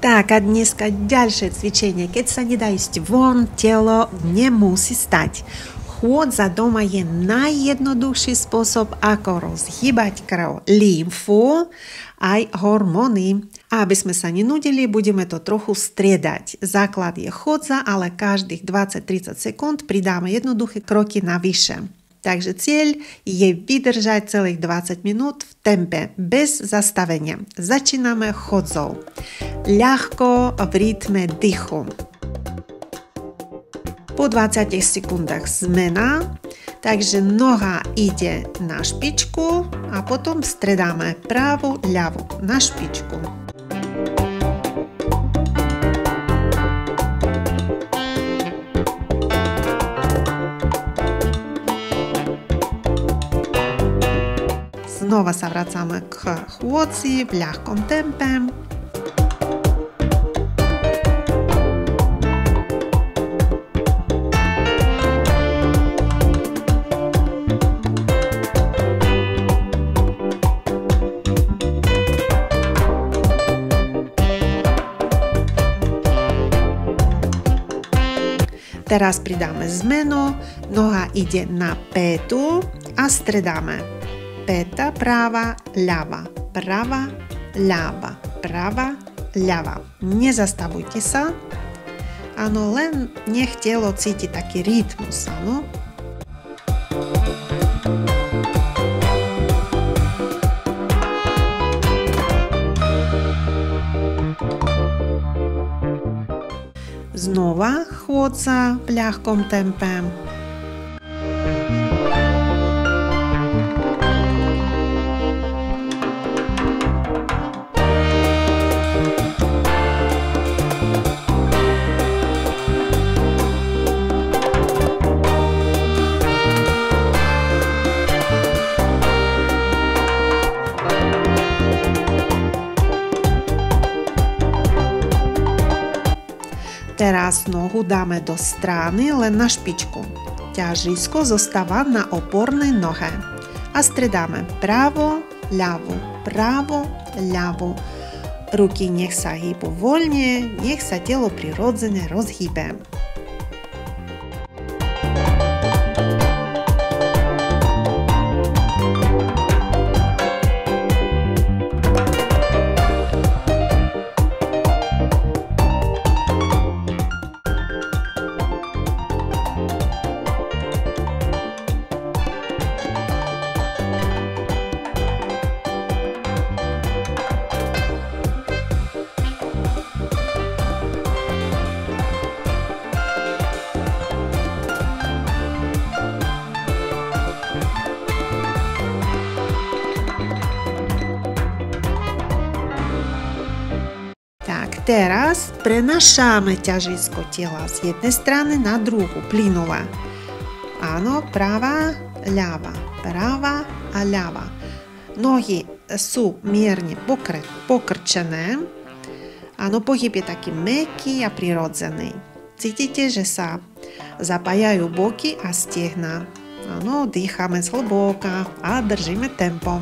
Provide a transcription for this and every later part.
Tak a dneska ďalšie cvičenie. Keď sa nedá ísť von, telo nemusí stať. Chôdza doma je najjednoduchší spôsob, ako rozhýbať krv, lymfu, aj hormóny. A aby sme sa nenudili, budeme to trochu striedať. Základ je chôdza, ale každých 20-30 sekúnd pridáme jednoduché kroky navyše. Takže cieľ je vydržať celých 20 minút v tempe, bez zastavenia. Začíname chodzou. Ľahko v rytme dýchu. Po 20 sekundách zmena, takže noha ide na špičku a potom stredáme pravú, ľavú na špičku. Znova sa vracame k chôdzi v ľahkom tempe. Teraz pridáme zmenu, noha ide na pätu a stredáme. Päta, práva, ľava, práva, ľava, práva, ľava. Nezastavujte sa. Áno, len nech telo cíti taký rytmus, áno. Znova chôdza v ľahkom tempe. Teraz nohu dáme do strany, len na špičku. Ťažisko zostáva na opornej nohe. A stredáme pravo, ľavo, pravo, ľavo. Ruky nech sa hýbu voľne, nech sa telo prirodzene rozhýbe. Teraz prenašame ťažisko tela z jednej strany na druhú, plynulo. Áno, práva, ľava, práva a ľava. Nohy sú mierne pokrčené. Áno, pohyb je taký mäkký a prirodzený. Cítite, že sa zapájajú boky a stiehna. Áno, dýchame zhlboka a držíme tempo.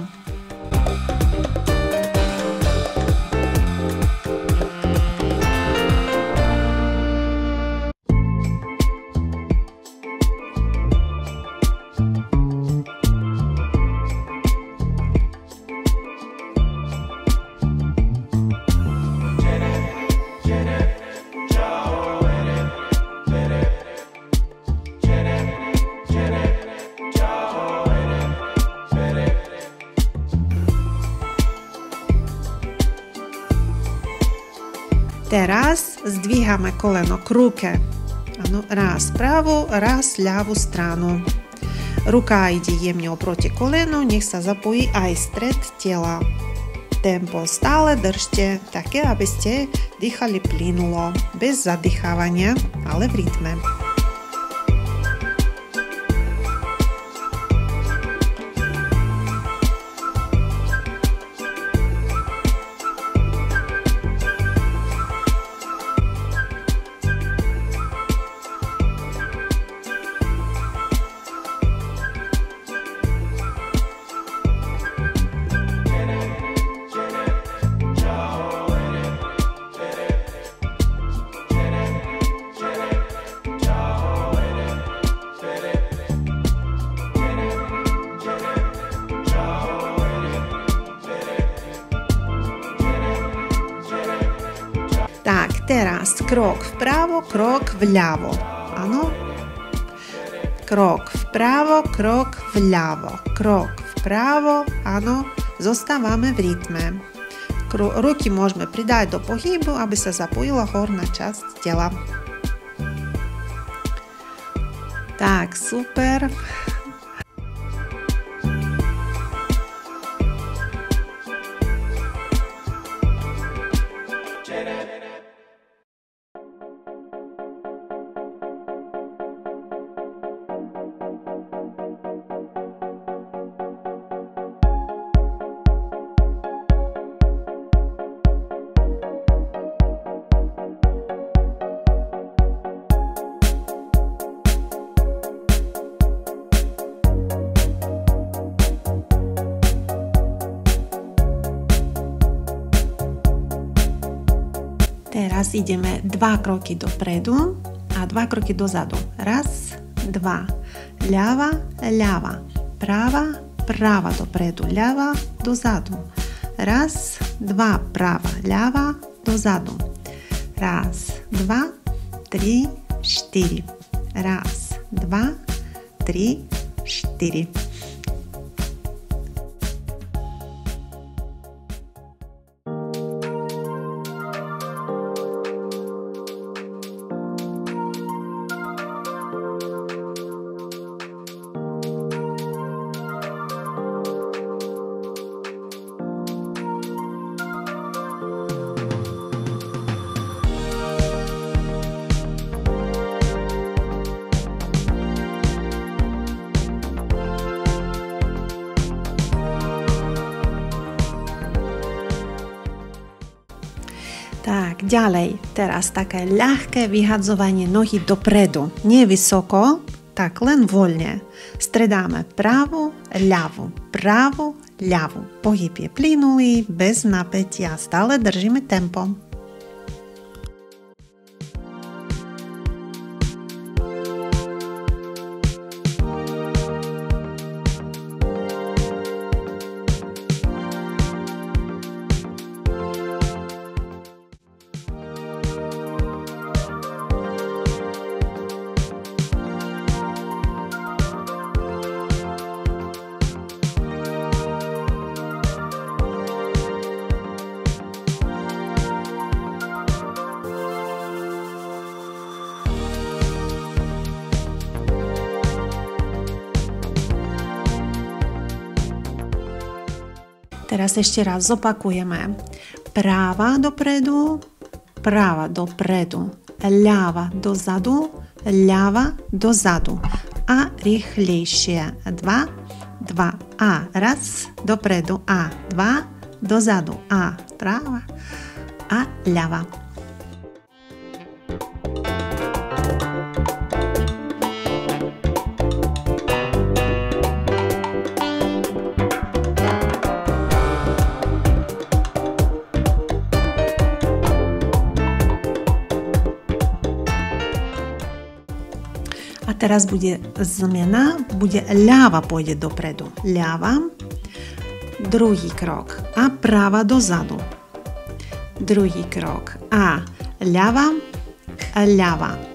Teraz zdvíhame koleno k ruke. Áno, raz pravú, raz ľavú stranu. Ruka ide jemne oproti kolenu, nech sa zapojí aj stred tela. Tempo stále držte, také, aby ste dýchali plynulo, bez zadýchávania, ale v rytme. Tak, teraz krok vpravo, krok vľavo. Áno. Krok vpravo, krok vľavo. Krok vpravo, áno. Zostávame v rytme. Ruky môžeme pridať do pohybu, aby sa zapojila horná časť tela. Tak, super. Teraz ideme 2 kroky dopredu a 2 kroky dozadu. Raz, 2. Ľava, ľava. Práva, práva dopredu. Ľava, dozadu. Raz, 2. Práva, ľava, dozadu. Raz, 2, 3, 4. Raz, 2, 3, 4. Tak, ďalej, teraz také ľahké vyhadzovanie nohy dopredu. Nie vysoko, tak len voľne. Stredáme pravú, ľavú, pravú, ľavú. Pohyb je plynulý, bez napätia, stále držíme tempo. Teraz ešte raz zopakujeme. Práva dopredu, ľava dozadu, ľava dozadu. A rýchlejšie. 2, 2. A raz, dopredu. A 2, dozadu. A práva a ľava. A teraz bude zmena, bude ľava pôjde dopredu. Ľava, druhý krok a práva dozadu. Druhý krok a ľava,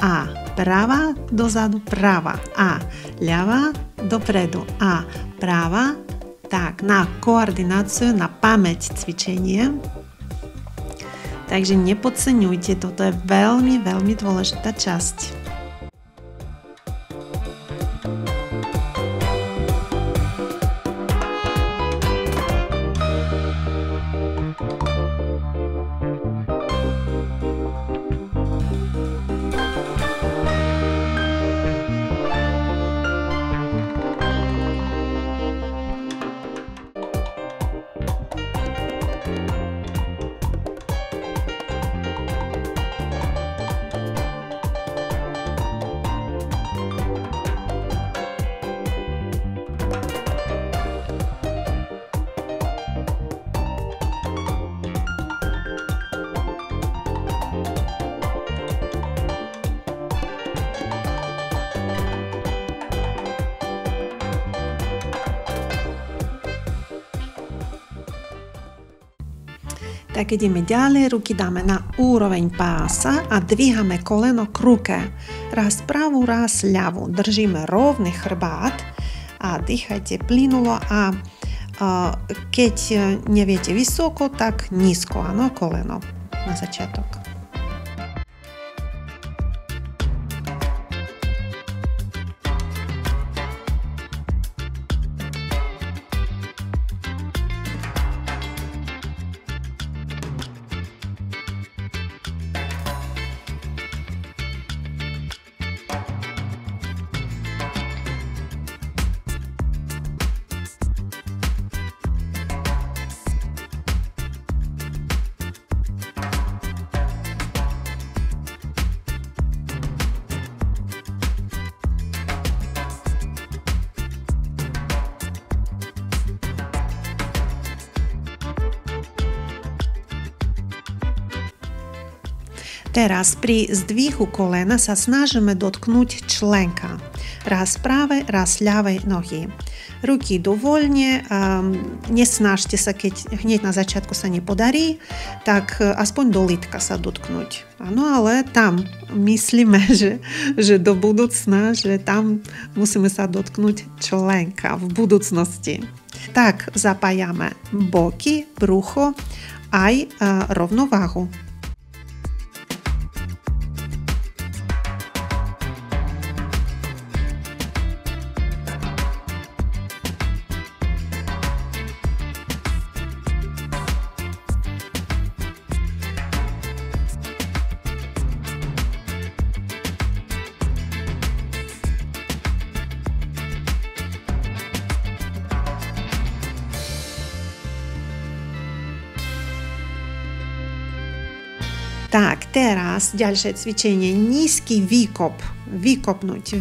a práva dozadu, práva a ľava dopredu a práva. Tak, na koordináciu, na pamäť cvičenie. Takže nepodceňujte, toto je veľmi, veľmi dôležitá časť. Tak ideme ďalej, ruky dáme na úroveň pása a dvíhame koleno k ruke. Raz pravú, raz ľavú. Držíme rovný chrbát a dýchajte plynulo a keď neviete vysoko, tak nízko, áno, koleno na začiatok. Teraz pri zdvihu kolena sa snažíme dotknúť členka. Raz práve, raz ľavej nohy. Ruky dovoľne, nesnažte sa, keď hneď na začiatku sa nepodarí, tak aspoň do lítka sa dotknúť. Áno, ale tam myslíme, že do budúcna, že tam musíme sa dotknúť členka v budúcnosti. Tak zapájame boky, brucho aj rovnováhu. Tak, teraz ďalšie cvičenie, nízky výkop, vykopnúť,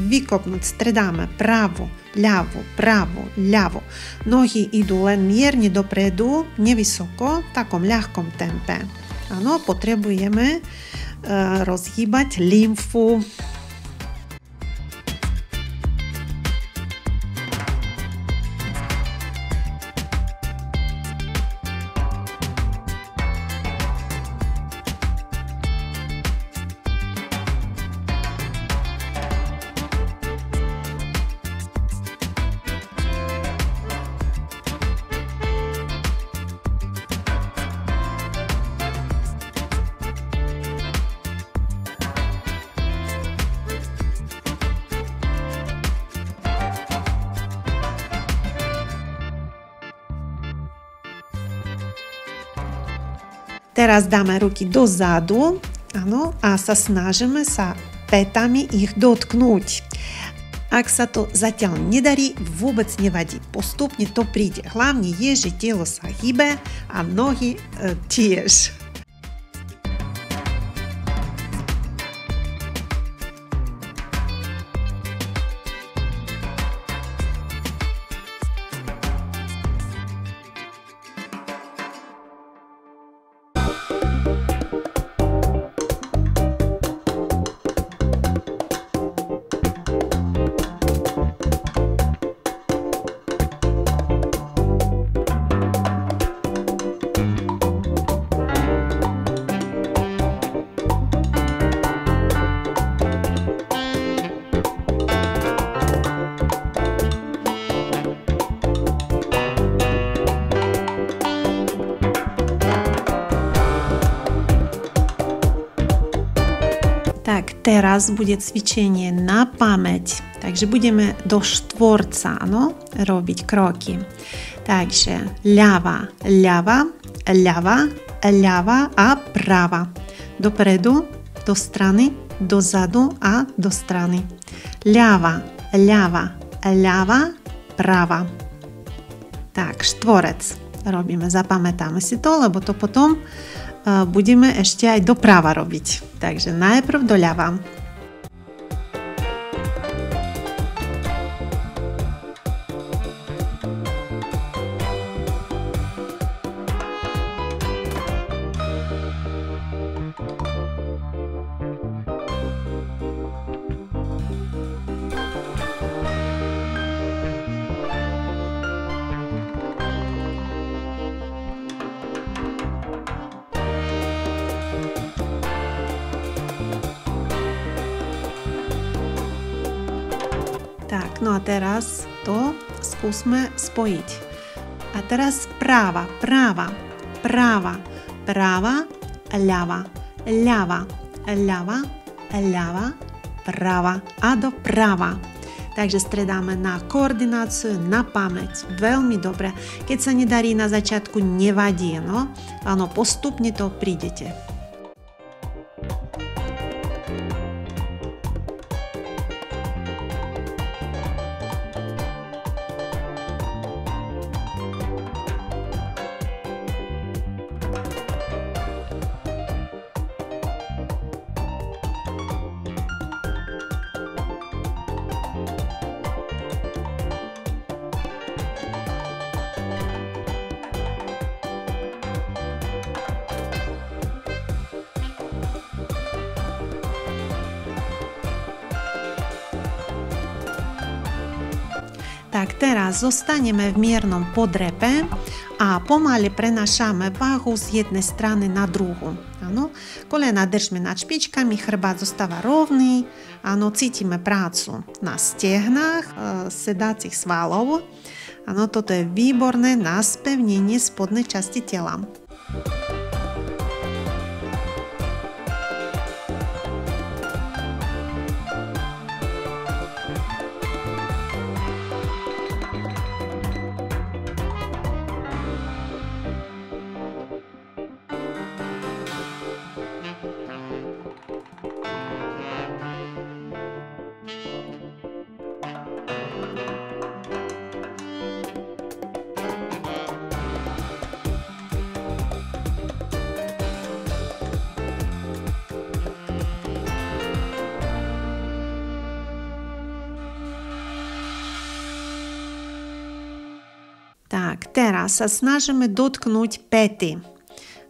stredáme pravú, ľavú. Nohy idú len mierne dopredu, nevysoko, v takom ľahkom tempe. Áno, potrebujeme rozhýbať lymfu. Teraz dáme ruky dozadu, áno, a sa snažíme sa pätami ich dotknúť. Ak sa to zatiaľ nedarí, vôbec nevadí. Postupne to príde. Hlavne je, že telo sa hýbe a nohy tiež. Tak, teraz bude cvičenie na pamäť. Takže budeme do štvorca, áno, robiť kroky. Takže ľava a prava. Dopredu, do strany, dozadu a do strany. Ľava, prava. Tak, štvorec robíme, zapamätáme si to, lebo to potom budeme ešte aj doprava robiť. Takže najprv doľava. Tak, no a teraz to skúsme spojiť. A teraz práva, práva, práva, práva, ľava, ľava, ľava, ľava, práva a doprava. Takže stredáme na koordináciu, na pamäť. Veľmi dobre. Keď sa nedarí na začiatku, nevadí, no? Áno, postupne to prídete. Tak teraz zostaneme v miernom podrepe a pomaly prenášame váhu z jednej strany na druhú. Áno, kolena držíme nad špičkami, chrbát zostáva rovný. Áno, cítime prácu na stehnách, sedacích svalov. Áno, toto je výborné na spevnenie spodnej časti tela. Tak, teraz sa snažíme dotknúť päty.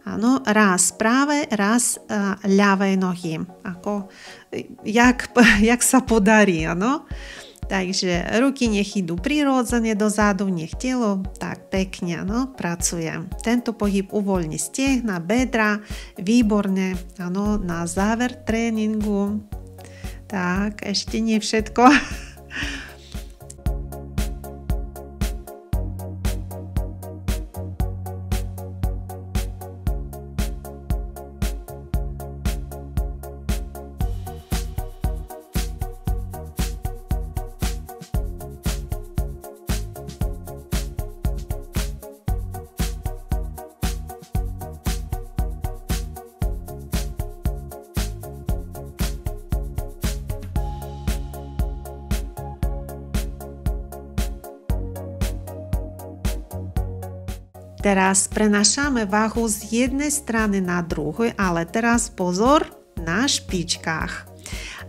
Áno, raz práve, raz ľavej nohy. Ako, jak sa podarí, áno. Takže ruky nech idú prirodzene dozadu, nech telo tak pekne, áno, pracuje. Tento pohyb uvoľní stehna, bedra, výborne, áno, na záver tréningu. Tak, ešte nie všetko. Teraz prenášame váhu z jednej strany na druhú, ale teraz pozor na špičkách.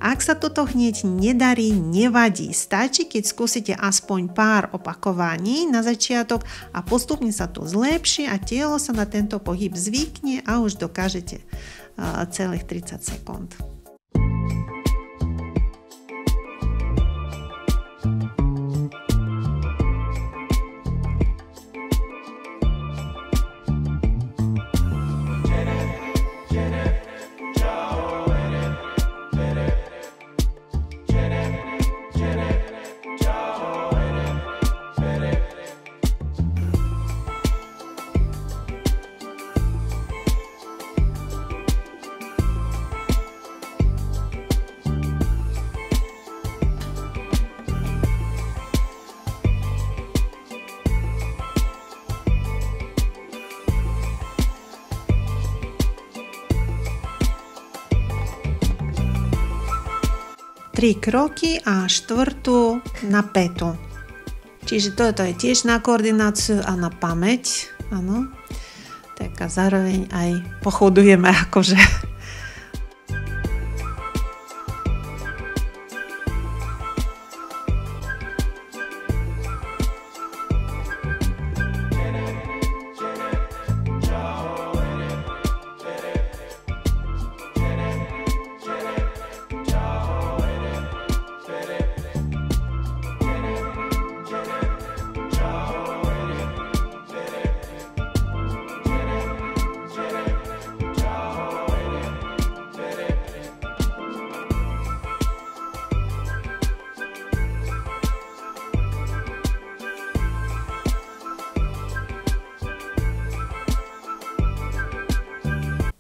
Ak sa toto hneď nedarí, nevadí. Stačí, keď skúsite aspoň pár opakovaní na začiatok a postupne sa to zlepší a telo sa na tento pohyb zvykne a už dokážete celých 30 sekúnd. Tri kroky a štvrtú na pätu. Čiže toto je tiež na koordináciu a na pamäť. Áno. Tak a zároveň aj pochodujeme akože.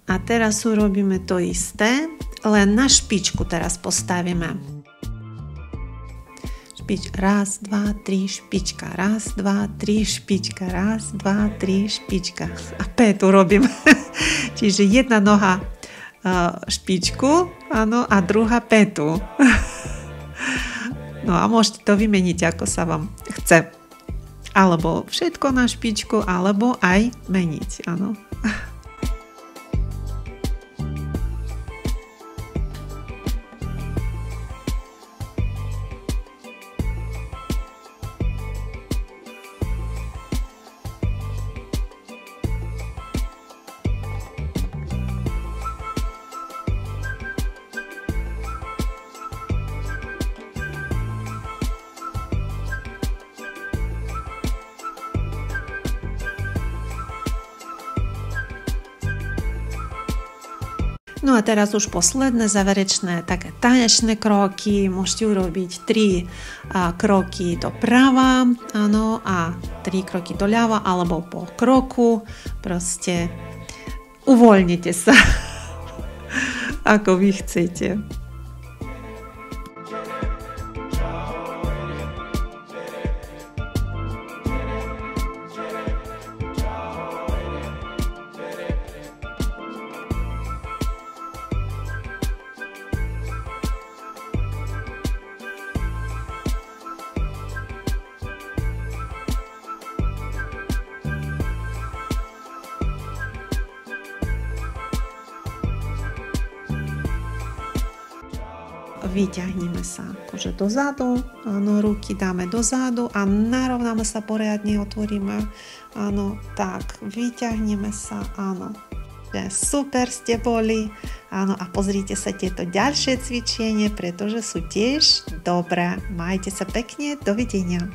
A teraz urobíme to isté, len na špičku teraz postavíme. Raz, dva, tri, špička. Raz, dva, tri, špička. Raz, dva, tri, špička. A pätu robím. Čiže jedna noha špičku, áno, a druhá pätu. No a môžete to vymeniť, ako sa vám chce. Alebo všetko na špičku, alebo aj meniť, áno. No a teraz už posledné záverečné také tanečné kroky. Môžete urobiť 3 kroky doprava, áno, a 3 kroky doľava, alebo po kroku. Proste uvoľnite sa, ako vy chcete. Vyťahneme sa akože dozadu, áno, ruky dáme dozadu a narovnáme sa poriadne, otvoríme, áno, tak, vyťahneme sa, áno, super ste boli, áno, a pozrite sa tieto ďalšie cvičenie, pretože sú tiež dobré. Majte sa pekne, dovidenia.